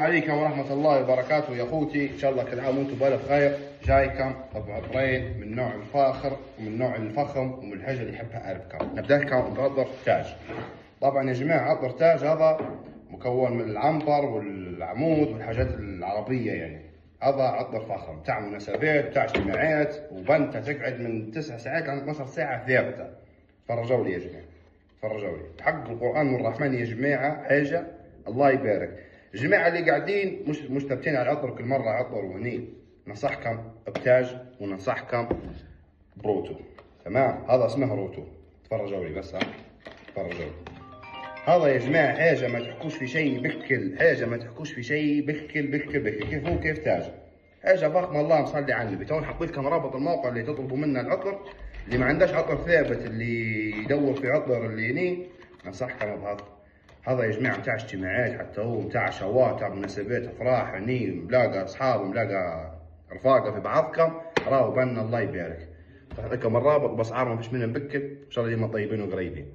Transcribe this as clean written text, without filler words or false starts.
عليكم ورحمة الله وبركاته يا اخوتي، ان شاء الله كل عام وانتم بألف خير. جايكم بعطرين من نوع الفاخر ومن نوع الفخم ومن الحاجة اللي يحبها قلبكم. نبدأ لكم بعطر تاج. طبعا يا جماعة عطر تاج هذا مكون من العنبر والعمود والحاجات العربية، يعني هذا عطر فخم تاع مناسبات وتاع اجتماعات، وبنتها تقعد من 9 ساعات ل 12 ساعة ثابتة. تفرجوا لي يا جماعة، تفرجوا لي حق القرآن والرحمن يا جماعة، حاجة الله يبارك. الجماعة اللي قاعدين مش ثابتين على العطر كل مرة عطر وني، ننصحكم بتاج وننصحكم بروتو. تمام، هذا اسمه روتو. تفرجوا لي بس، تفرجوا لي. هذا يا جماعة حاجة ما تحكوش في شيء بكل، حاجة ما تحكوش في شيء بكل كيف هو كيف تاج. حاجة فخمة اللهم صل على النبي. تو نحط لكم رابط الموقع اللي تطلبوا منه العطر، اللي ما عندهش عطر ثابت اللي يدور في عطر اللي هني ننصحكم بهذا. هذا يا جماعة متاع اجتماعات، حتى هو متاع شوات، متاع مناسبات، افراح، هني ملاقى اصحاب ملاقى رفاقة في بعضكم، راهو بنا الله يبارك. نحط لكم الرابط باسعار ما فيش منهم بكل، ان شاء الله ديما طيبين وقريبين.